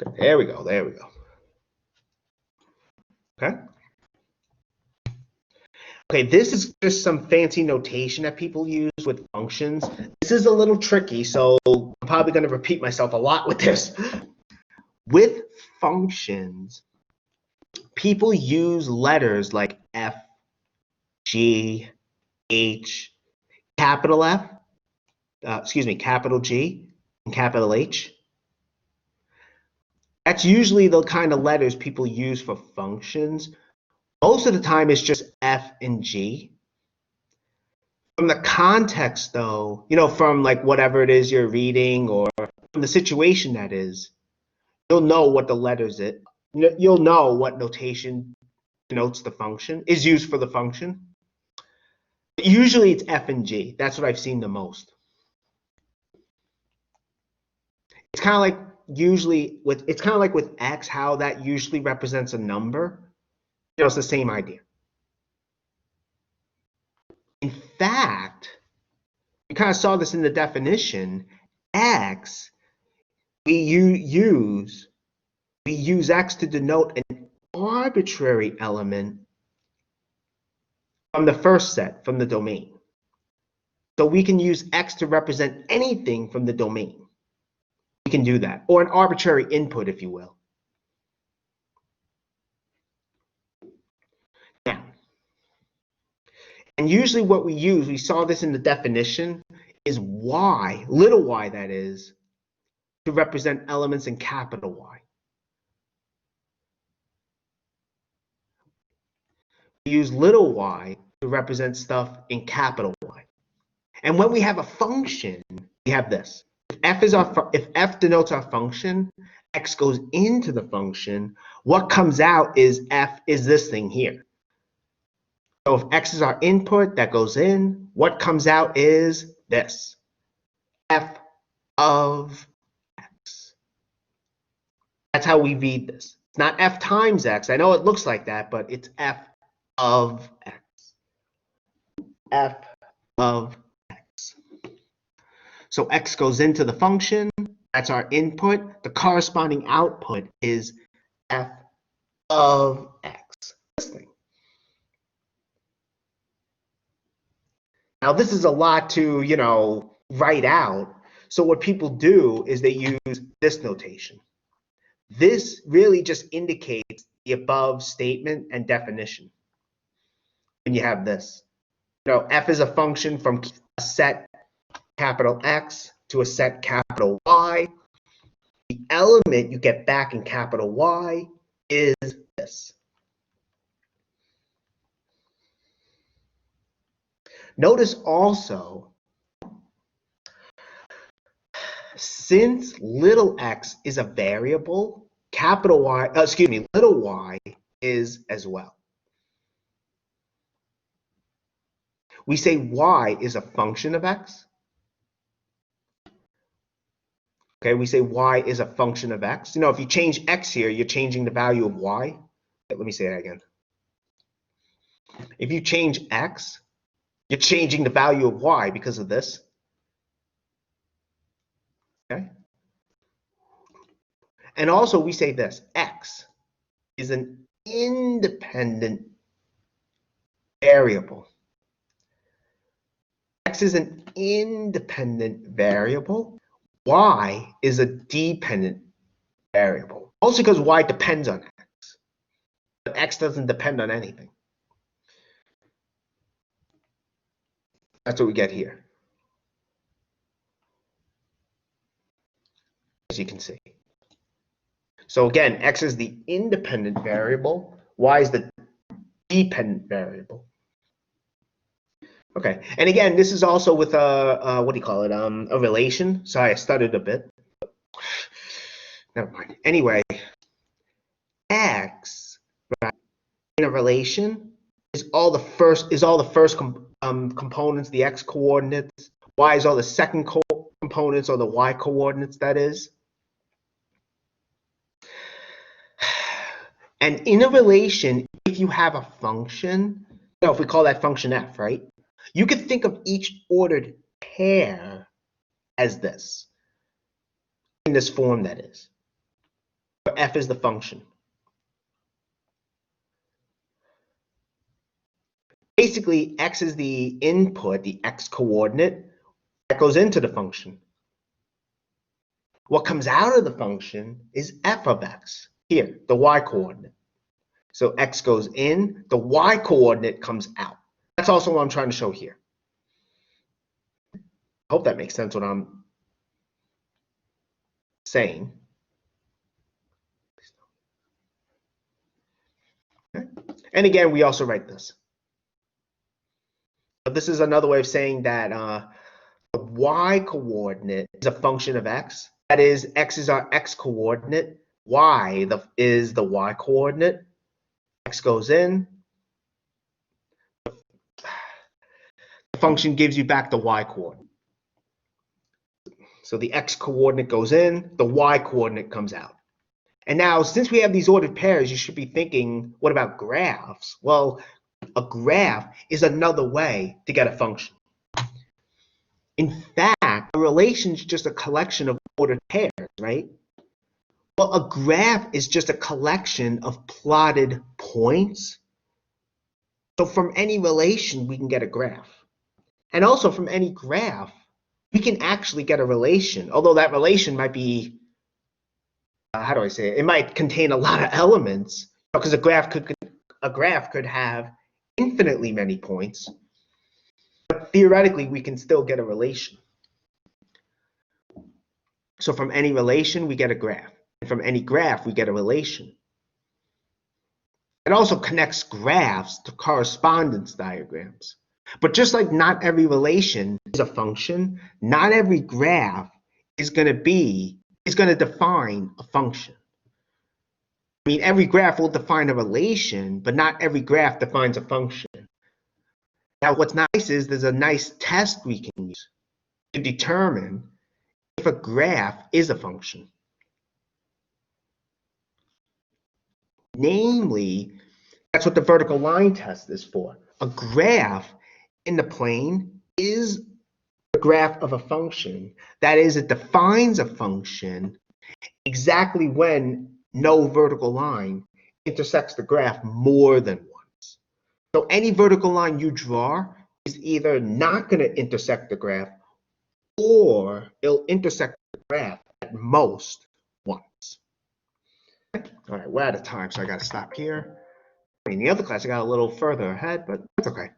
Okay, there we go. There we go. Okay. Okay, this is just some fancy notation that people use with functions. This is a little tricky, so I'm probably going to repeat myself a lot with this. With functions, people use letters like F, G, H, capital F, capital G, and capital H. That's usually the kind of letters people use for functions. Most of the time, it's just F and G. From the context, though, from like whatever it is you're reading or from the situation that is, you'll know what the letters is. You'll know what notation denotes the function, is used for the function. But usually it's F and G. That's what I've seen the most. It's kind of like with X, how that usually represents a number. It's the same idea. In fact, we kind of saw this in the definition. X, we use X to denote an arbitrary element from the first set, from the domain. So we can use X to represent anything from the domain. We can do that, or an arbitrary input, if you will. Now, and usually what we use, we saw this in the definition, is Y, little y that is, to represent elements in capital Y. We use little y to represent stuff in capital Y. And when we have a function, we have this. If f denotes our function, x goes into the function. What comes out is f is this thing here. So if x is our input, that goes in. What comes out is this, f of x. That's how we read this. It's not f times x. I know it looks like that, but it's f of x. F of x. So x goes into the function. That's our input. The corresponding output is f of x. This thing. Now this is a lot to, write out. So what people do is they use this notation. This really just indicates the above statement and definition. And you have this. F is a function from a set capital X to a set capital Y. The element you get back in capital Y is this. Notice also, since little x is a variable, little y is as well. We say y is a function of x. Okay, we say y is a function of x. If you change x here, you're changing the value of y. Let me say that again. If you change x, you're changing the value of y because of this. Okay? And also we say this, x is an independent variable. X is an independent variable. Y is a dependent variable. Also because y depends on x. But x doesn't depend on anything. That's what we get here. As you can see. So again, x is the independent variable. Y is the dependent variable. Okay, and again, this is also with a a relation. Sorry, I stuttered a bit. Never mind. Anyway, x, right, in a relation is all the first components, the x coordinates. Y is all the second components, or the y coordinates, that is. And in a relation, if you have a function, if we call that function f, right? You could think of each ordered pair as this, in this form, that is. where f is the function. Basically, x is the input, the x coordinate, that goes into the function. What comes out of the function is f of x, here, the y coordinate. So x goes in, the y coordinate comes out. That's also what I'm trying to show here. I hope that makes sense what I'm saying. Okay. And again, we also write this. But this is another way of saying that the y coordinate is a function of x. That is, x is our x coordinate, y is the y coordinate. X goes in. The function gives you back the y coordinate. So the x coordinate goes in, the y coordinate comes out. And now, since we have these ordered pairs, you should be thinking, what about graphs? Well, a graph is another way to get a function. In fact, a relation is just a collection of ordered pairs, right? Well, a graph is just a collection of plotted points. So from any relation, we can get a graph. And also from any graph, we can actually get a relation, although that relation might be, how do I say it? It might contain a lot of elements, because a graph could have infinitely many points. But theoretically, we can still get a relation. So from any relation, we get a graph. And from any graph, we get a relation. It also connects graphs to correspondence diagrams. But just like not every relation is a function, not every graph is going to define a function. I mean, every graph will define a relation, but not every graph defines a function. Now, what's nice is there's a nice test we can use to determine if a graph is a function. Namely, that's what the vertical line test is for. A graph in the plane is the graph of a function. That is, it defines a function exactly when no vertical line intersects the graph more than once. So any vertical line you draw is either not going to intersect the graph, or it'll intersect the graph at most once. Okay. All right, we're out of time, so I got to stop here. In the other class, I got a little further ahead, but that's okay.